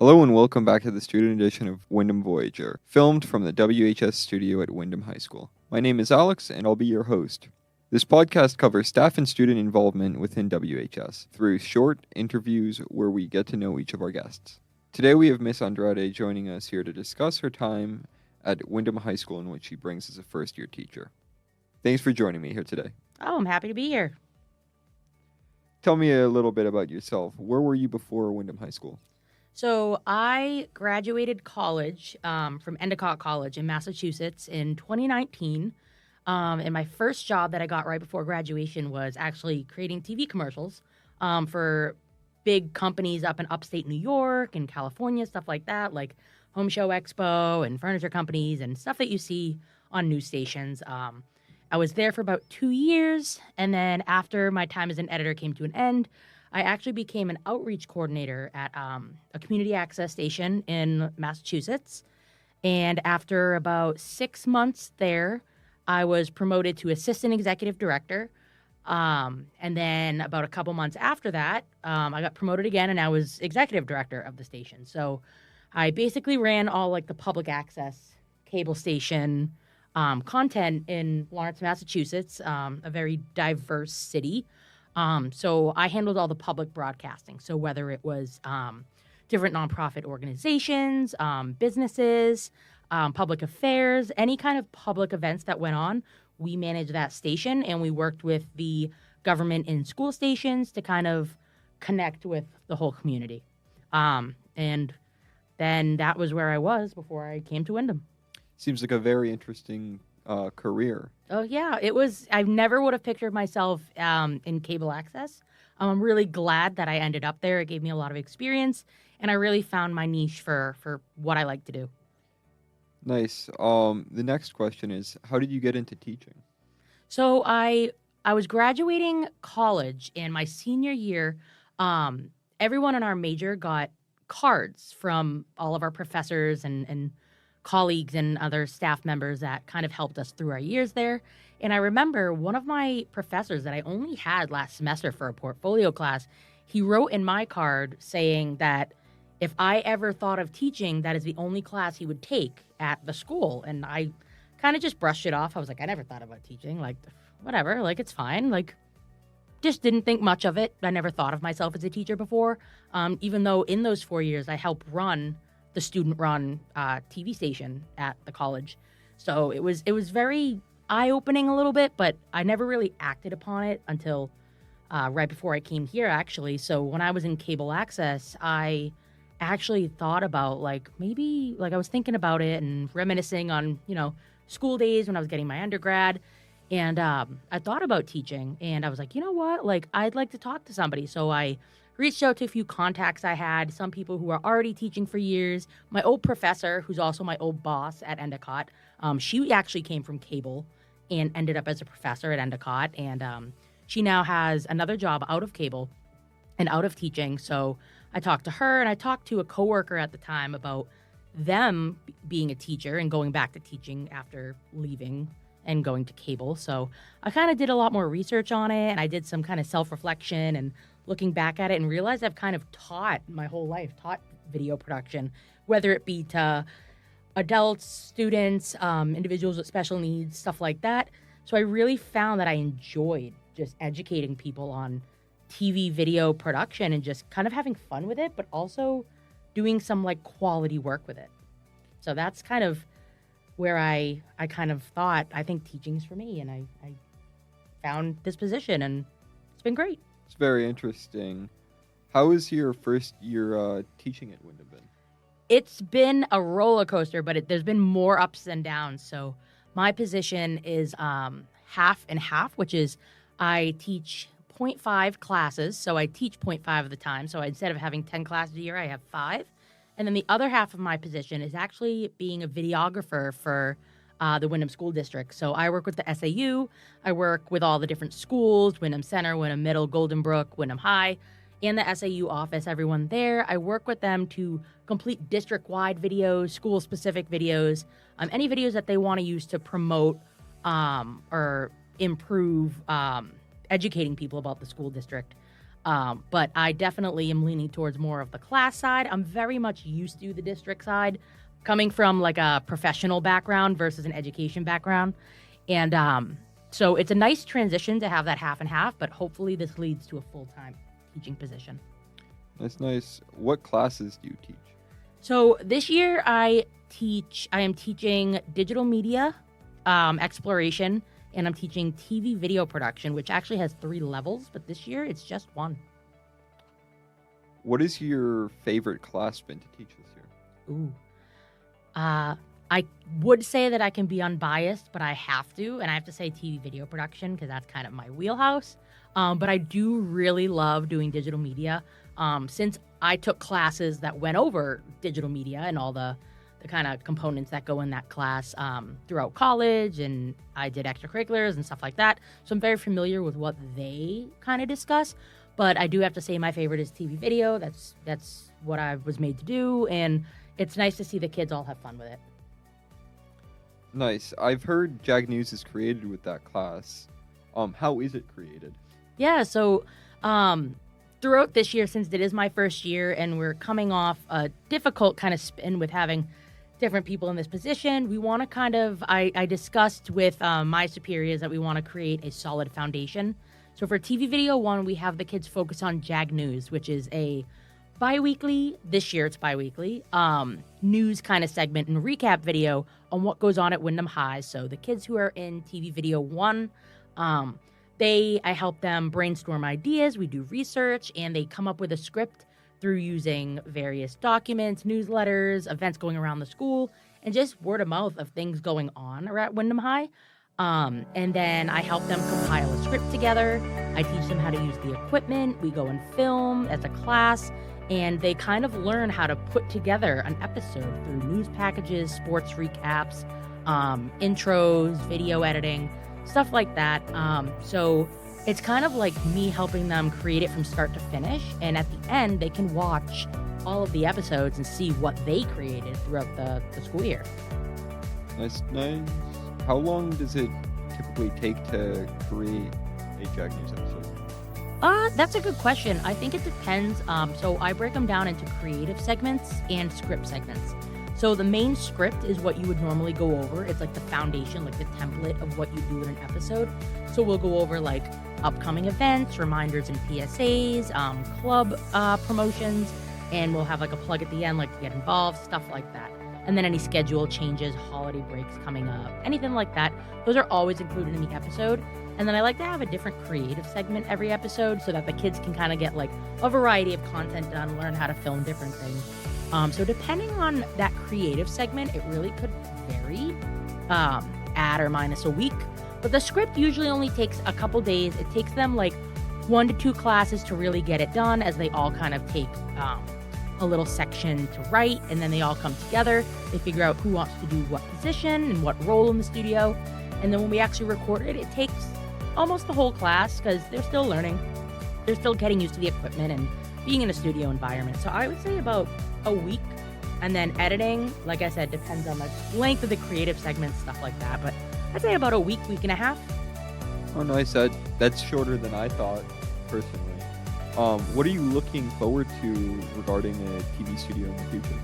Hello and welcome back to the student edition of Windham Voyager, filmed from the WHS studio at Windham High School. My name is Alex and I'll be your host. This podcast covers staff and student involvement within WHS through short interviews where we get to know each of our guests. Today we have Miss Andrade joining us here to discuss her time at Windham High School in which she brings as a first-year teacher. Thanks for joining me here today. Oh, I'm happy to be here. Tell me a little bit about yourself. Where were you before Windham High School? So I graduated college from Endicott College in Massachusetts in 2019. And my first job that I got right before graduation was actually creating TV commercials for big companies up in upstate New York and California, stuff like that, like Home Show Expo and furniture companies and stuff that you see on news stations. I was there for about 2 years. And then after my time as an editor came to an end, I actually became an outreach coordinator at a community access station in Massachusetts. And after about 6 months there, I was promoted to assistant executive director. And then about a couple months after that, I got promoted again and I was executive director of the station. So I basically ran all like the public access cable station content in Lawrence, Massachusetts, a very diverse city. So I handled all the public broadcasting. So whether it was different nonprofit organizations, businesses, public affairs, any kind of public events that went on, we managed that station and we worked with the government in school stations to kind of connect with the whole community. And then that was where I was before I came to Windham. Seems like a very interesting career. Oh, yeah. It was. I never would have pictured myself in cable access. I'm really glad that I ended up there. It gave me a lot of experience, and I really found my niche for what I like to do. Nice. The next question is, how did you get into teaching? So I was graduating college, and my senior year, everyone in our major got cards from all of our professors and colleagues and other staff members that kind of helped us through our years there. And I remember one of my professors that I only had last semester for a portfolio class, he wrote in my card saying that if I ever thought of teaching, that is the only class he would take at the school. And I kind of just brushed it off. I was like, I never thought about teaching. Like, whatever, like, it's fine. Like, just didn't think much of it. I never thought of myself as a teacher before, even though in those 4 years I helped run the student-run TV station at the college. So it was very eye-opening a little bit, but I never really acted upon it until right before I came here, actually. So when I was in cable access, I actually thought about, like, maybe, like, I was thinking about it and reminiscing on, school days when I was getting my undergrad. And I thought about teaching, and I was like, you know what? Like, I'd like to talk to somebody. So I reached out to a few contacts I had, some people who are already teaching for years. My old professor, who's also my old boss at Endicott, she actually came from cable and ended up as a professor at Endicott. And she now has another job out of cable and out of teaching. So I talked to her, and I talked to a coworker at the time about them being a teacher and going back to teaching after leaving and going to cable. So I kind of did a lot more research on it, and I did some kind of self-reflection and looking back at it and realized I've kind of taught my whole life, taught video production, whether it be to adults, students, individuals with special needs, stuff like that. So I really found that I enjoyed just educating people on TV video production and just kind of having fun with it, but also doing some like quality work with it. So that's kind of where I kind of thought, I think teaching is for me, and I found this position, and it's been great. It's very interesting. How was your first year teaching at Windham been? It's been a roller coaster, but there's been more ups and downs. So my position is half and half, which is I teach 0.5 classes. So I teach 0.5 of the time. So instead of having 10 classes a year, I have 5. And then the other half of my position is actually being a videographer for the Windham School District. So I work with the SAU. I work with all the different schools, Windham Center, Windham Middle, Golden Brook, Windham High, and the SAU office, everyone there. I work with them to complete district-wide videos, school-specific videos, any videos that they want to use to promote or improve educating people about the school district. But I definitely am leaning towards more of the class side. I'm very much used to the district side, coming from like a professional background versus an education background. And so it's a nice transition to have that half and half, but hopefully this leads to a full-time teaching position. That's nice. What classes do you teach? So this year I am teaching digital media exploration, and I'm teaching TV video production, which actually has 3 levels, but this year it's just 1. What is your favorite class been to teach this year? Ooh. I would say that I can be unbiased, but I have to, and I have to say TV video production because that's kind of my wheelhouse. But I do really love doing digital media. Since I took classes that went over digital media and all the kind of components that go in that class throughout college, and I did extracurriculars and stuff like that. So I'm very familiar with what they kind of discuss. But I do have to say my favorite is TV video. That's what I was made to do, and it's nice to see the kids all have fun with it. Nice. I've heard JAG News is created with that class. How is it created? Yeah, so throughout this year, since it is my first year and we're coming off a difficult kind of spin with having different people in this position, we want to kind of, I discussed with my superiors that we want to create a solid foundation. So for TV Video 1, we have the kids focus on JAG News, which is a bi-weekly, this year it's bi-weekly, news kind of segment and recap video on what goes on at Windham High. So the kids who are in TV Video 1, I help them brainstorm ideas, we do research, and they come up with a script through using various documents, newsletters, events going around the school, and just word of mouth of things going on at Windham High. And then I help them compile a script together. I teach them how to use the equipment. We go and film as a class, and they kind of learn how to put together an episode through news packages, sports recaps, intros, video editing, stuff like that. So it's kind of like me helping them create it from start to finish. And at the end, they can watch all of the episodes and see what they created throughout the school year. Nice. How long does it typically take to create a JAG News episode? That's a good question. I think it depends. So I break them down into creative segments and script segments. So the main script is what you would normally go over. It's like the foundation, like the template of what you do in an episode. So we'll go over like upcoming events, reminders and PSAs, club promotions, and we'll have like a plug at the end, like to get involved, stuff like that. And then any schedule changes, holiday breaks coming up, anything like that. Those are always included in the episode. And then I like to have a different creative segment every episode so that the kids can kind of get like a variety of content done, learn how to film different things. So depending on that creative segment, it really could vary, add or minus a week. But the script usually only takes a couple days. It takes them like 1 to 2 classes to really get it done, as they all kind of take a little section to write, and then they all come together. They figure out who wants to do what position and what role in the studio. And then when we actually record it, it takes almost the whole class because they're still learning. They're still getting used to the equipment and being in a studio environment. So I would say about a week. And then editing, like I said, depends on the length of the creative segments, stuff like that. But I'd say about a week and a half. Oh, nice. That's shorter than I thought, personally. What are you looking forward to regarding a TV studio in the future?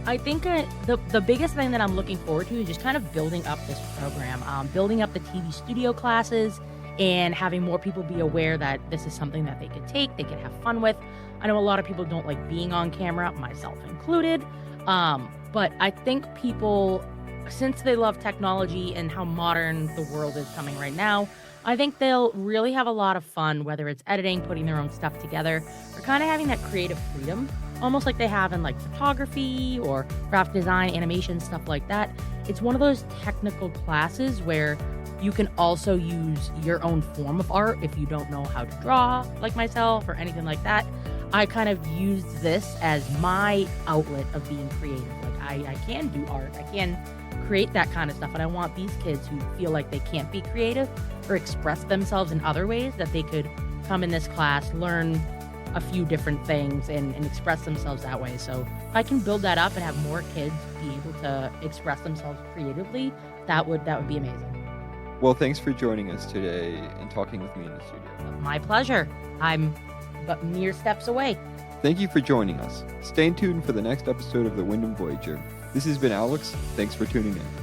I think the biggest thing that I'm looking forward to is just kind of building up this program, building up the TV studio classes, and having more people be aware that this is something that they could take, they could have fun with. I know a lot of people don't like being on camera, myself included, but I think people, since they love technology and how modern the world is coming right now, I think they'll really have a lot of fun, whether it's editing, putting their own stuff together, or kind of having that creative freedom, almost like they have in like photography or graphic design, animation, stuff like that. It's one of those technical classes where you can also use your own form of art if you don't know how to draw, like myself, or anything like that. I kind of used this as my outlet of being creative. Like I can do art, I can create that kind of stuff, and I want these kids who feel like they can't be creative or express themselves in other ways, that they could come in this class, learn a few different things, and express themselves that way. So if I can build that up and have more kids be able to express themselves creatively, that would be amazing. Well, thanks for joining us today and talking with me in the studio. My pleasure. I'm but mere steps away. Thank you for joining us. Stay tuned for the next episode of the Windham Voyager. This has been Alex. Thanks for tuning in.